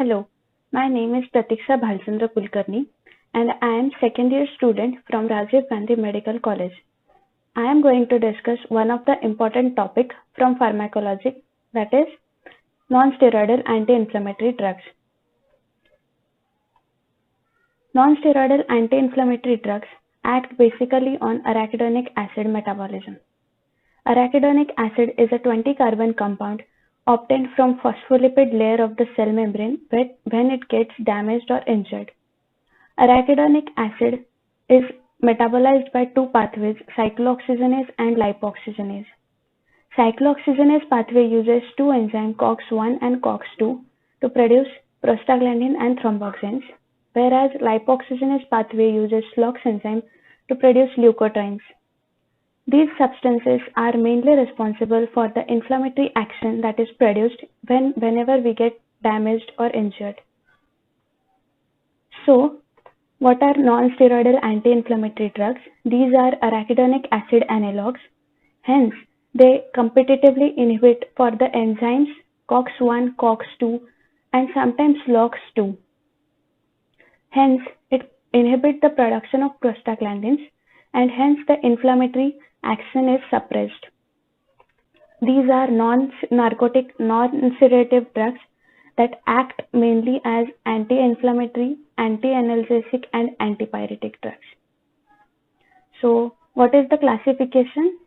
Hello, my name is Pratiksha Bhalchandra Kulkarni and I am second year student from Rajiv Gandhi Medical College. I am going to discuss one of the important topic from pharmacology, that is non-steroidal anti-inflammatory drugs. Non-steroidal anti-inflammatory drugs act basically on arachidonic acid metabolism. Arachidonic acid is a 20-carbon compound obtained from phospholipid layer of the cell membrane when it gets damaged or injured. Arachidonic acid is metabolized by two pathways, cyclooxygenase and lipoxygenase. Cyclooxygenase pathway uses two enzymes COX-1 and COX-2 to produce prostaglandin and thromboxanes, whereas lipoxygenase pathway uses LOX enzyme to produce leukotrienes. These substances are mainly responsible for the inflammatory action that is produced whenever we get damaged or injured. So, what are non-steroidal anti-inflammatory drugs? These are arachidonic acid analogs. Hence, they competitively inhibit for the enzymes COX-1, COX-2 and sometimes LOX2. Hence, it inhibits the production of prostaglandins and hence the inflammatory action is suppressed. These are non-narcotic, non-sedative drugs that act mainly as anti-inflammatory, anti-analgesic and antipyretic drugs. So, what is the classification?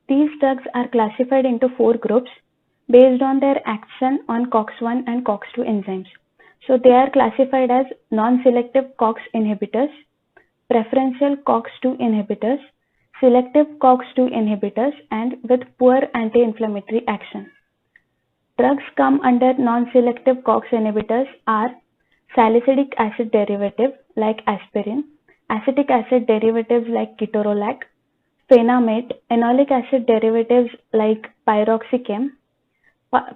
These drugs are classified into four groups based on their action on COX-1 and COX-2 enzymes. So, they are classified as non-selective COX inhibitors, preferential COX-2 inhibitors, selective COX-2 inhibitors, and with poor anti-inflammatory action. Drugs come under non-selective COX inhibitors are salicylic acid derivative like aspirin, acetic acid derivatives like ketorolac, phenamate, enolic acid derivatives like piroxicam,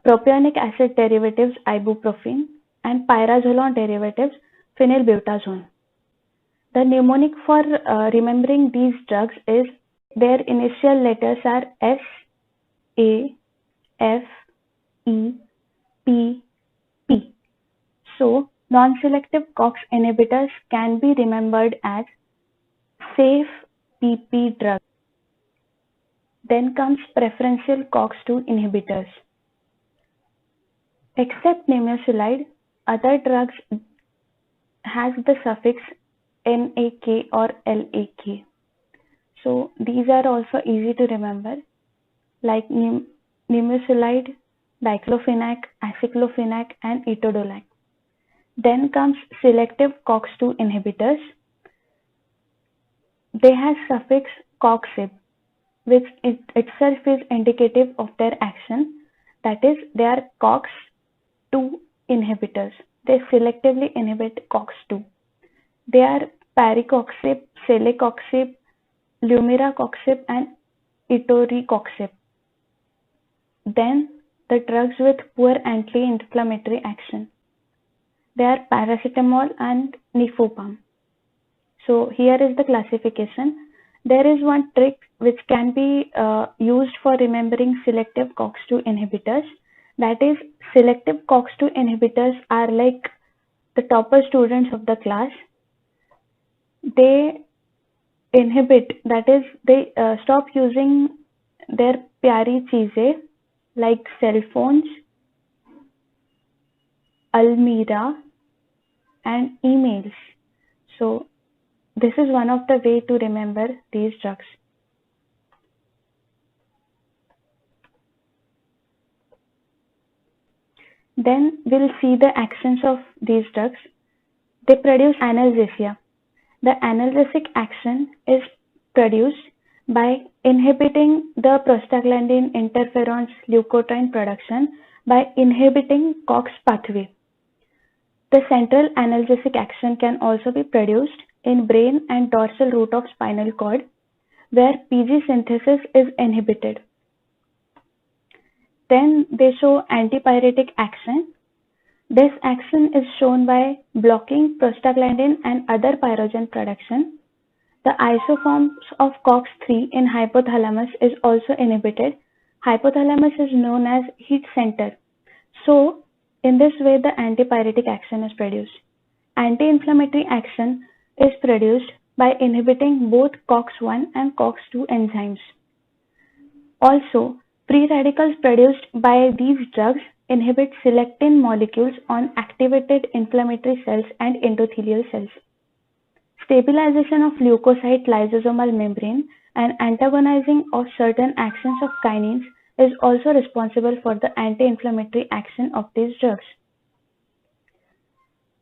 propionic acid derivatives ibuprofen, and pyrazolone derivatives phenylbutazone. The mnemonic for remembering these drugs is their initial letters are S, A, F, E, P, P. So, non-selective COX inhibitors can be remembered as safe PP drugs. Then comes preferential COX-2 inhibitors. Except nimesulide, other drugs has the suffix NAK or LAK. So these are also easy to remember like nimesulide, diclofenac, aceclofenac and etodolac. Then comes selective COX-2 inhibitors. They have suffix COXIB, which itself is indicative of their action. That is, they are COX-2 inhibitors. They selectively inhibit COX-2. They are parecoxib, celecoxib, lumiracoxib and etoricoxib. Then the drugs with poor anti-inflammatory action. They are paracetamol and nifopam. So here is the classification. There is one trick which can be used for remembering selective COX-2 inhibitors. That is, selective COX-2 inhibitors are like the topper students of the class. They inhibit, that is, they stop using their pyari cheeze like cell phones, Almira and emails. So this is one of the way to remember these drugs. Then we'll see the actions of these drugs. They produce analgesia. The analgesic action is produced by inhibiting the prostaglandin interferons leukotriene production by inhibiting COX pathway. The central analgesic action can also be produced in brain and dorsal root of spinal cord, where PG synthesis is inhibited. Then they show antipyretic action. This action is shown by blocking prostaglandin and other pyrogen production. The isoforms of COX-3 in hypothalamus is also inhibited Hypothalamus is known as heat center. So, in this way, the antipyretic action is produced. Anti-inflammatory action is produced by inhibiting both COX-1 and COX-2 enzymes. Also, free radicals produced by these drugs inhibit selectin molecules on activated inflammatory cells and endothelial cells. Stabilization of leukocyte lysosomal membrane and antagonizing of certain actions of kinins is also responsible for the anti-inflammatory action of these drugs.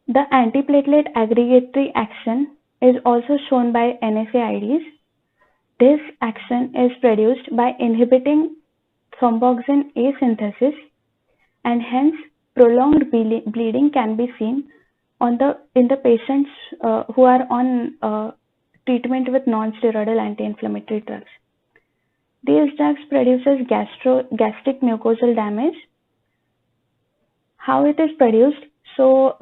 The antiplatelet aggregatory action is also shown by NSAIDs. This action is produced by inhibiting thromboxane A synthesis, and hence prolonged bleeding can be seen in the patients who are on treatment with non-steroidal anti-inflammatory drugs. These drugs produces gastric mucosal damage. How it is produced? So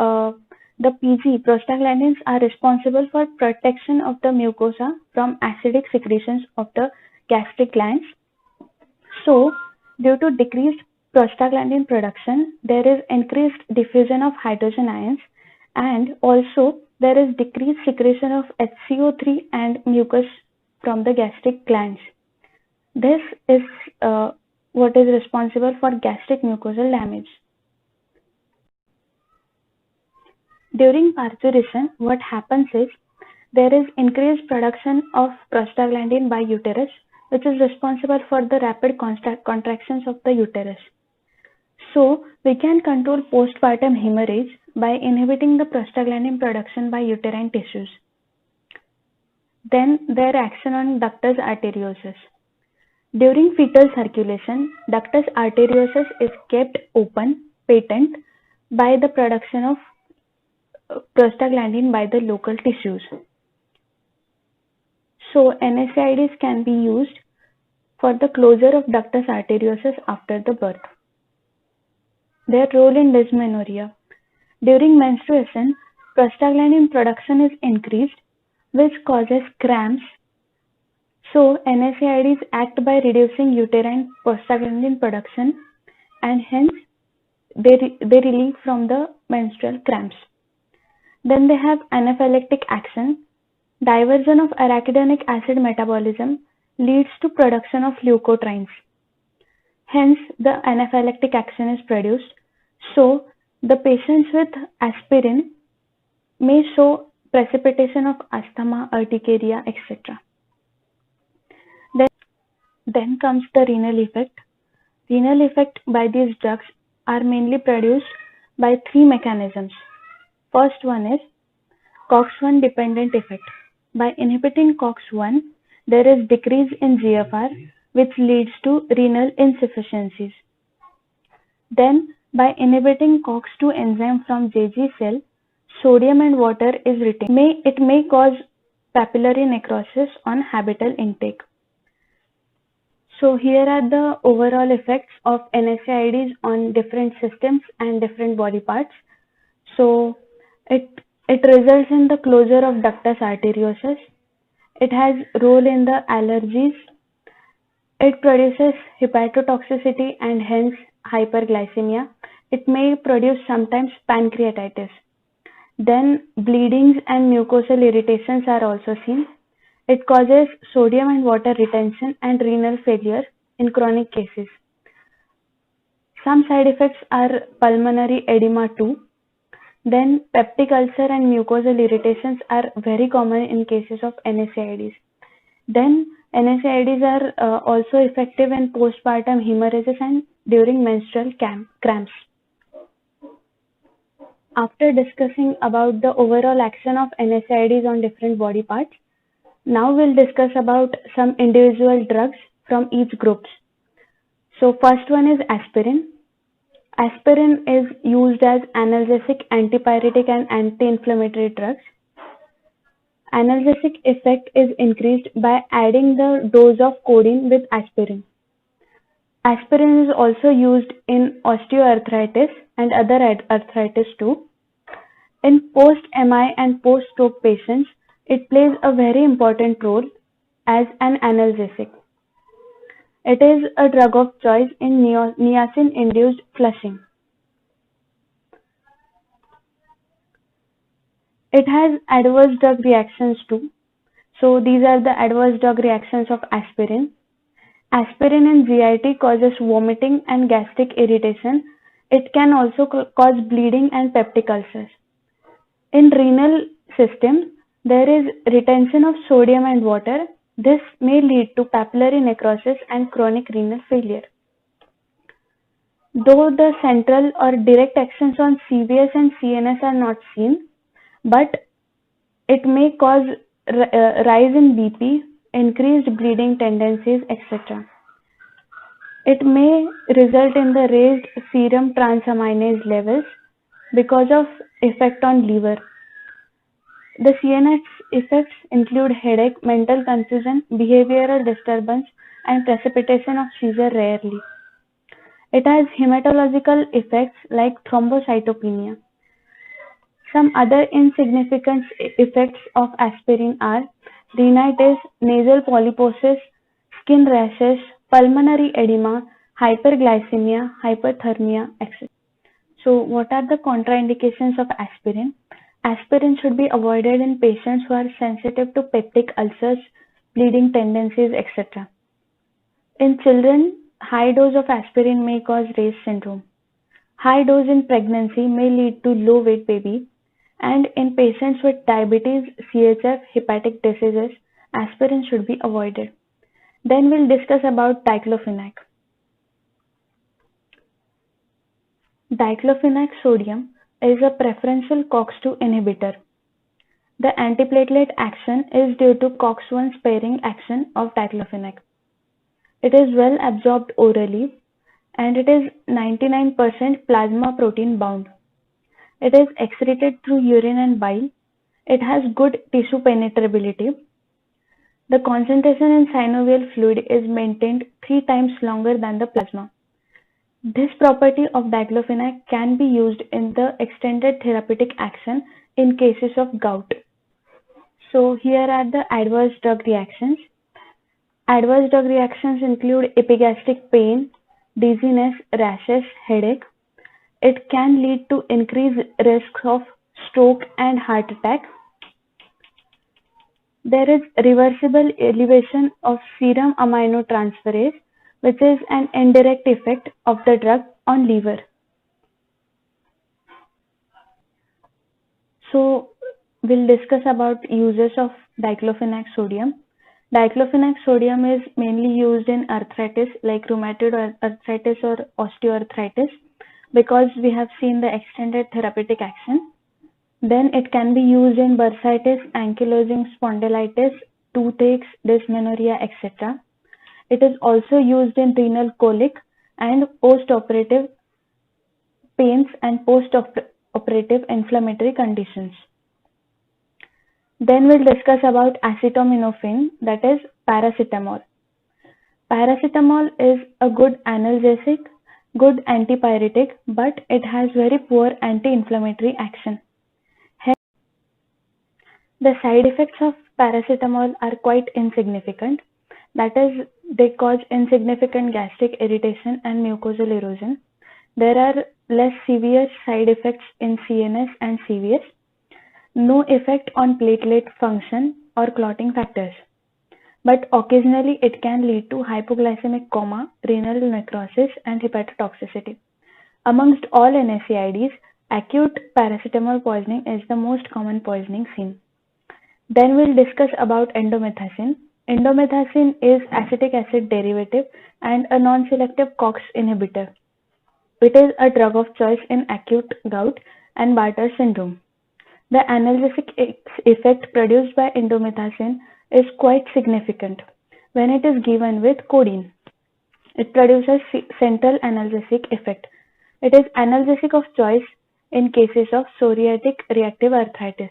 the PG prostaglandins are responsible for protection of the mucosa from acidic secretions of the gastric glands. So due to decreased prostaglandin production, there is increased diffusion of hydrogen ions, and also there is decreased secretion of HCO3 and mucus from the gastric glands. This is what is responsible for gastric mucosal damage. During parturition, what happens is there is increased production of prostaglandin by uterus, which is responsible for the rapid contractions of the uterus. So, we can control postpartum hemorrhage by inhibiting the prostaglandin production by uterine tissues. Then, their action on ductus arteriosus. During fetal circulation, ductus arteriosus is kept open, patent, by the production of prostaglandin by the local tissues. So, NSAIDs can be used for the closure of ductus arteriosus after the birth. Their role in dysmenorrhea. During menstruation, prostaglandin production is increased, which causes cramps. So, NSAIDs act by reducing uterine prostaglandin production, and hence they relieve from the menstrual cramps. Then they have anaphylactic action. Diversion of arachidonic acid metabolism leads to production of leukotrienes. Hence, the anaphylactic action is produced. So, the patients with aspirin may show precipitation of asthma, urticaria, etc. Then comes the renal effect. Renal effect by these drugs are mainly produced by three mechanisms. First one is COX-1 dependent effect. By inhibiting COX-1, there is decrease in GFR, which leads to renal insufficiencies. Then, by inhibiting COX-2 enzyme from JG cell, sodium and water is retained. It may cause papillary necrosis on habital intake. So here are the overall effects of NSAIDs on different systems and different body parts. So it results in the closure of ductus arteriosus. It has role in the allergies. It produces hepatotoxicity and hence hyperglycemia. It may produce sometimes pancreatitis. Then bleedings and mucosal irritations are also seen. It causes sodium and water retention and renal failure in chronic cases. Some side effects are pulmonary edema too. Then peptic ulcer and mucosal irritations are very common in cases of NSAIDs. Then NSAIDs are also effective in postpartum hemorrhages and during menstrual cramps. After discussing about the overall action of NSAIDs on different body parts, now we'll discuss about some individual drugs from each groups. So first one is aspirin. Aspirin is used as analgesic, antipyretic and anti-inflammatory drugs. Analgesic effect is increased by adding the dose of codeine with aspirin. Aspirin is also used in osteoarthritis and other arthritis too. In post-MI and post-stroke patients, it plays a very important role as an analgesic. It is a drug of choice in niacin-induced flushing. It has adverse drug reactions too. So these are the adverse drug reactions of aspirin. Aspirin in GIT causes vomiting and gastric irritation. It can also cause bleeding and peptic ulcers. In renal system, there is retention of sodium and water. This may lead to papillary necrosis and chronic renal failure. Though the central or direct actions on CVS and CNS are not seen, but it may cause rise in BP, increased bleeding tendencies, etc. It may result in the raised serum transaminase levels because of effect on liver. The CNS effects include headache, mental confusion, behavioral disturbance, and precipitation of seizure rarely. It has hematological effects like thrombocytopenia. Some other insignificant effects of aspirin are rhinitis, nasal polyposis, skin rashes, pulmonary edema, hyperglycemia, hyperthermia, etc. So, what are the contraindications of aspirin? Aspirin should be avoided in patients who are sensitive to peptic ulcers, bleeding tendencies, etc. In children, high dose of aspirin may cause Ray's syndrome. High dose in pregnancy may lead to low weight baby, and in patients with diabetes, CHF, hepatic diseases, aspirin should be avoided. Then we'll discuss about diclofenac. Diclofenac sodium is a preferential COX-2 inhibitor. The antiplatelet action is due to COX-1 sparing action of diclofenac. It is well absorbed orally and it is 99% plasma protein bound. It is excreted through urine and bile. It has good tissue penetrability. The concentration in synovial fluid is maintained 3 times longer than the plasma. This property of diclofenac can be used in the extended therapeutic action in cases of gout. So here are the adverse drug reactions. Adverse drug reactions include epigastric pain, dizziness, rashes, headache. It can lead to increased risk of stroke and heart attack. There is reversible elevation of serum aminotransferase, which is an indirect effect of the drug on liver. So we'll discuss about uses of diclofenac sodium. Diclofenac sodium is mainly used in arthritis like rheumatoid arthritis or osteoarthritis because we have seen the extended therapeutic action. Then it can be used in bursitis, ankylosing spondylitis, toothaches, dysmenorrhea, etc. It is also used in renal colic and post-operative pains and post-operative inflammatory conditions. Then we'll discuss about acetaminophen, that is paracetamol. Paracetamol is a good analgesic, good antipyretic, but it has very poor anti-inflammatory action. The side effects of paracetamol are quite insignificant. That is, they cause insignificant gastric irritation and mucosal erosion. There are less severe side effects in CNS and CVS. No effect on platelet function or clotting factors. But occasionally it can lead to hypoglycemic coma, renal necrosis, and hepatotoxicity. Amongst all NSAIDs, acute paracetamol poisoning is the most common poisoning seen. Then we'll discuss about indomethacin. Indomethacin is acetic acid derivative and a non-selective COX inhibitor. It is a drug of choice in acute gout and Bartter syndrome. The analgesic effect produced by indomethacin is quite significant when it is given with codeine. It produces central analgesic effect. It is analgesic of choice in cases of psoriatic reactive arthritis.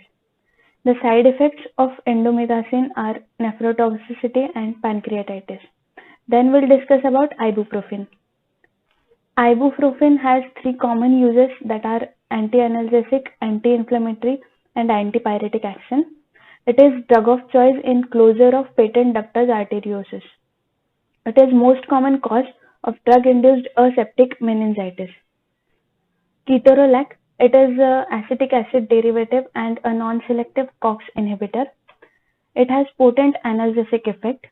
The side effects of indomethacin are nephrotoxicity and pancreatitis. Then we'll discuss about ibuprofen. Ibuprofen has 3 common uses that are anti-analgesic, anti-inflammatory, and antipyretic action. It is drug of choice in closure of patent ductus arteriosus. It is most common cause of drug-induced aseptic meningitis. Ketorolac, it is a acetic acid derivative and a non-selective COX inhibitor. It has potent analgesic effect,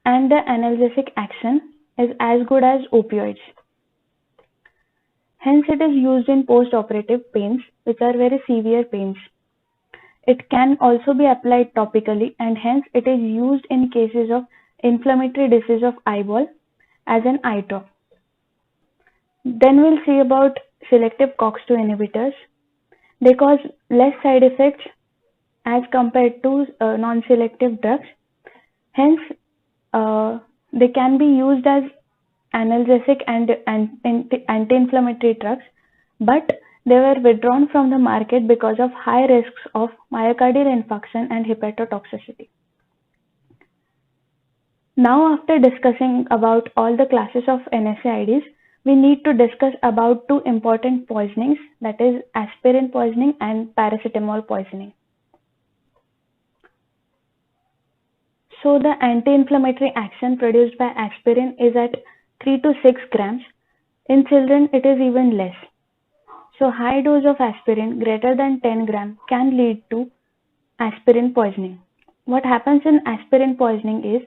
and the analgesic action is as good as opioids. Hence, it is used in post-operative pains, which are very severe pains. It can also be applied topically, and hence it is used in cases of inflammatory disease of eyeball as an eye drop. Then we'll see about selective COX-2 inhibitors. They cause less side effects as compared to non-selective drugs. Hence, they can be used as analgesic and anti-inflammatory drugs, but they were withdrawn from the market because of high risks of myocardial infarction and hepatotoxicity. Now, after discussing about all the classes of NSAIDs, we need to discuss about two important poisonings, that is aspirin poisoning and paracetamol poisoning. So the anti-inflammatory action produced by aspirin is at 3 to 6 grams. In children, it is even less. So high dose of aspirin greater than 10 grams can lead to aspirin poisoning. What happens in aspirin poisoning is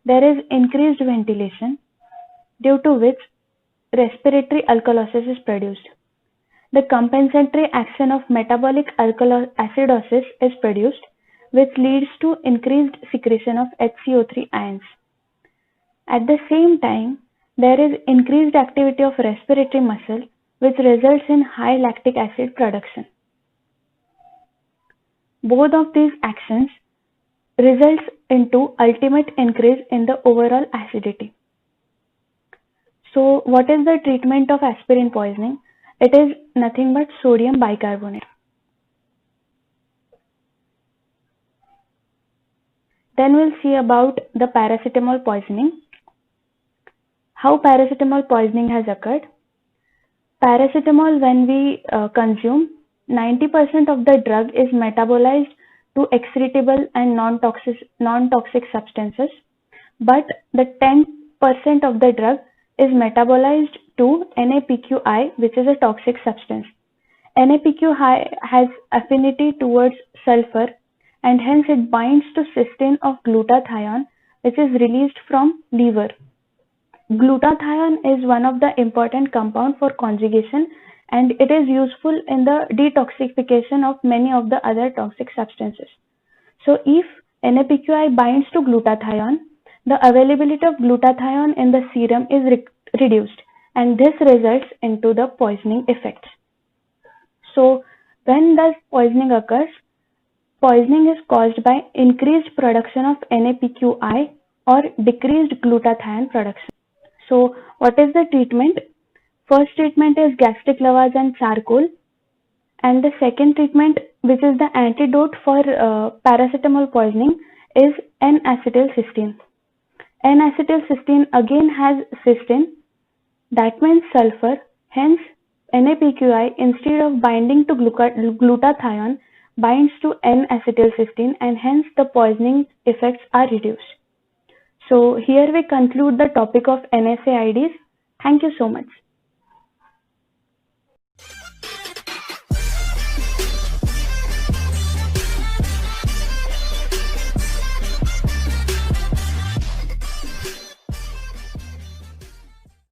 there is increased ventilation, due to which respiratory alkalosis is produced. The compensatory action of metabolic acidosis is produced, which leads to increased secretion of HCO3 ions. At the same time, there is increased activity of respiratory muscle, which results in high lactic acid production. Both of these actions results into ultimate increase in the overall acidity. So what is the treatment of aspirin poisoning? It is nothing but sodium bicarbonate. Then we'll see about the paracetamol poisoning. How paracetamol poisoning has occurred? Paracetamol, when we consume, 90% of the drug is metabolized to excretable and non-toxic substances, but the 10% of the drug is metabolized to NAPQI, which is a toxic substance. NAPQI has affinity towards sulfur, and hence it binds to cysteine of glutathione, which is released from liver. Glutathione is one of the important compound for conjugation, and it is useful in the detoxification of many of the other toxic substances. So if NAPQI binds to glutathione, the availability of glutathione in the serum is reduced, and this results into the poisoning effects. So when does poisoning occurs? Poisoning is caused by increased production of NAPQI or decreased glutathione production. So what is the treatment? First treatment is gastric lavage and charcoal, and the second treatment, which is the antidote for paracetamol poisoning, is N-acetylcysteine. N-acetylcysteine again has cysteine, that means sulfur. Hence NAPQI, instead of binding to glutathione, binds to N-acetylcysteine, and hence the poisoning effects are reduced. So here we conclude the topic of NSAIDs. Thank you so much.